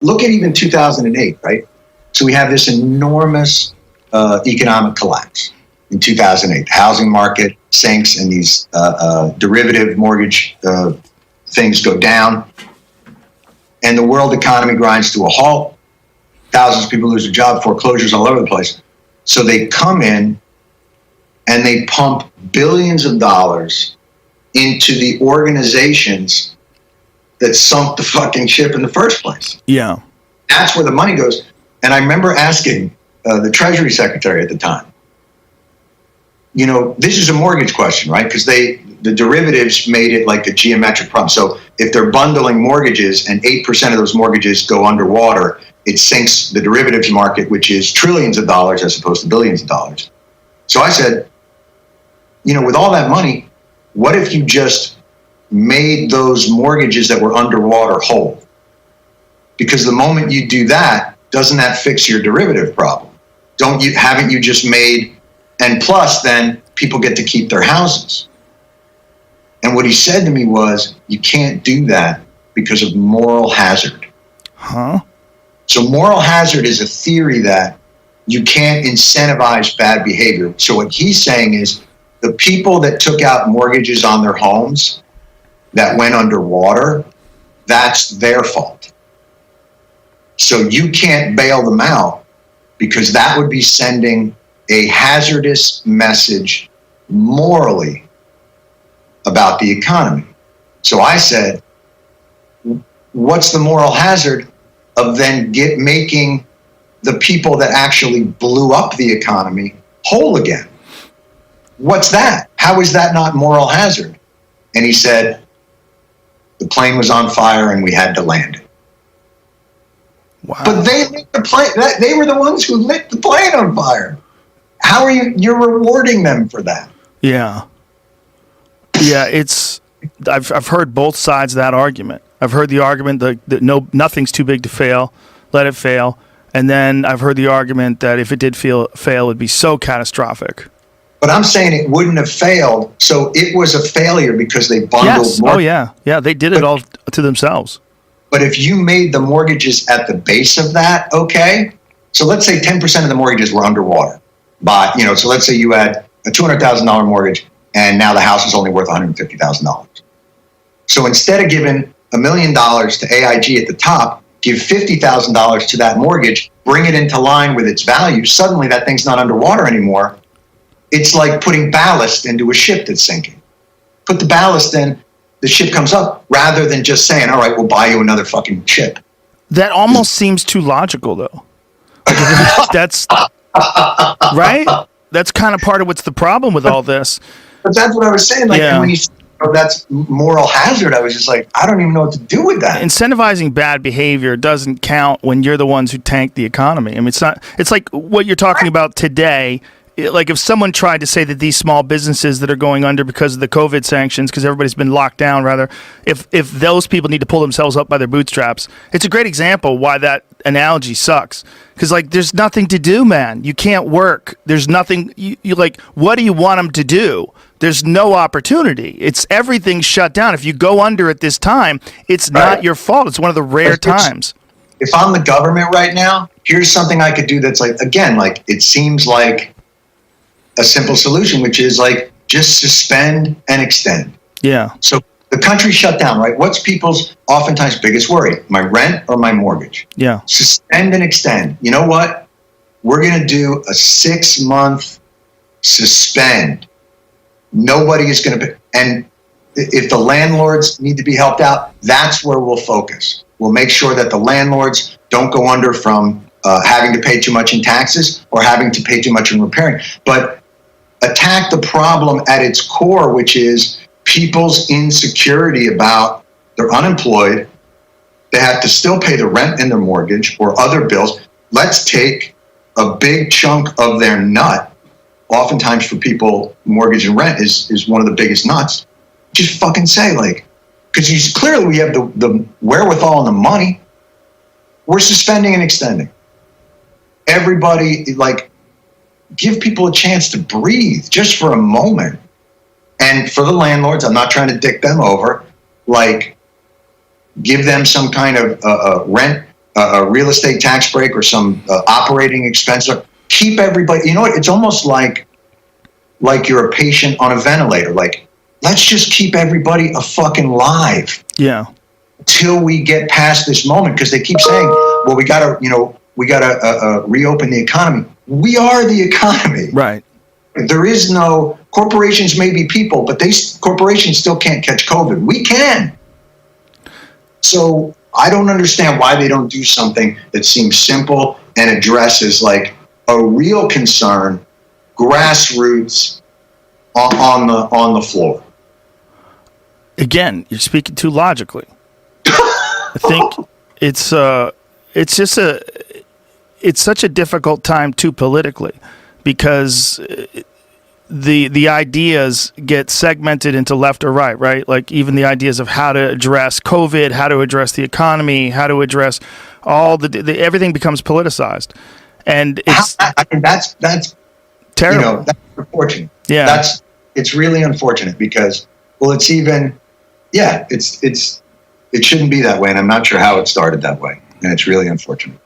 look at even 2008, right? So we have this enormous economic collapse in 2008. The housing market sinks and these derivative mortgage things go down. And the world economy grinds to a halt. Thousands of people lose their job, foreclosures all over the place. So they come in and they pump billions of dollars into the organizations that sunk the fucking ship in the first place. Yeah. That's where the money goes. And I remember asking the Treasury Secretary at the time, you know, this is a mortgage question, right? Because the derivatives made it like a geometric problem. So if they're bundling mortgages and 8% of those mortgages go underwater, it sinks the derivatives market, which is trillions of dollars as opposed to billions of dollars. So I said, you know, with all that money, what if you just made those mortgages that were underwater whole? Because the moment you do that, doesn't that fix your derivative problem? Haven't you just made, and plus then people get to keep their houses. And what he said to me was, you can't do that because of moral hazard. Huh? So moral hazard is a theory that you can't incentivize bad behavior. So what he's saying is the people that took out mortgages on their homes that went underwater, that's their fault. So you can't bail them out because that would be sending a hazardous message morally about the economy. So I said, what's the moral hazard of then making the people that actually blew up the economy whole again? What's that? How is that not moral hazard? And he said, the plane was on fire and we had to land it. Wow. But they lit the plane. They were the ones who lit the plane on fire. How are you're rewarding them for that? Yeah. Yeah, I've heard both sides of that argument. I've heard the argument that nothing's too big to fail, let it fail. And then I've heard the argument that if it did fail, it'd be so catastrophic. But I'm saying it wouldn't have failed. So it was a failure because they bundled more. Oh, yeah. Yeah, they did it all to themselves. But if you made the mortgages at the base of that, okay. So let's say 10% of the mortgages were underwater. But, you know, so let's say you had a $200,000 mortgage and now the house is only worth $150,000. So instead of giving $1 million to AIG at the top, give $50,000 to that mortgage, bring it into line with its value. Suddenly that thing's not underwater anymore. It's like putting ballast into a ship that's sinking. Put the ballast in, the ship comes up, rather than just saying, all right, we'll buy you another fucking ship. That almost seems too logical, though. That's right? That's kind of part of what's the problem with all this. But that's what I was saying. Like, when you said, that's moral hazard, I was just like, I don't even know what to do with that. Incentivizing bad behavior doesn't count when you're the ones who tank the economy. I mean, it's like what you're talking about today. Like if someone tried to say that these small businesses that are going under because of the COVID sanctions, because everybody's been locked down, rather, if those people need to pull themselves up by their bootstraps, it's a great example why that analogy sucks. Because like, there's nothing to do, man. You can't work. There's nothing. You like, what do you want them to do? There's no opportunity. Everything's shut down. If you go under at this time, it's not your fault. It's one of the rare times. If I'm the government right now, here's something I could do that's like, again, like it seems like a simple solution, which is like just suspend and extend. Yeah. So the country shut down, right? What's people's oftentimes biggest worry? My rent or my mortgage? Yeah. Suspend and extend. You know what? We're going to do a 6-month suspend. Nobody is going to be, and if the landlords need to be helped out, that's where we'll focus. We'll make sure that the landlords don't go under from having to pay too much in taxes or having to pay too much in repairing. But attack the problem at its core, which is people's insecurity about they're unemployed, they have to still pay the rent and their mortgage or other bills. Let's take a big chunk of their nut. Oftentimes for people, mortgage and rent is one of the biggest nuts. Just fucking say, like, because clearly we have the wherewithal and the money. We're suspending and extending. Everybody, like, give people a chance to breathe just for a moment. And for the landlords, I'm not trying to dick them over, like, give them some kind of rent a real estate tax break or some operating expense. Keep everybody. You know what? It's almost like you're a patient on a ventilator. Like, let's just keep everybody alive. Yeah. Till we get past this moment, because they keep saying, well, we got to reopen the economy. We are the economy. Right. There is no, corporations may be people, but corporations still can't catch COVID. We can. So I don't understand why they don't do something that seems simple and addresses like a real concern, grassroots on the floor. Again, you're speaking too logically. I think it's such a difficult time too politically, because the ideas get segmented into left or right, right? Like even the ideas of how to address COVID, how to address the economy, how to address all everything becomes politicized, and it's that's terrible. That's unfortunate. Yeah, it's really unfortunate because it shouldn't be that way, and I'm not sure how it started that way, and it's really unfortunate.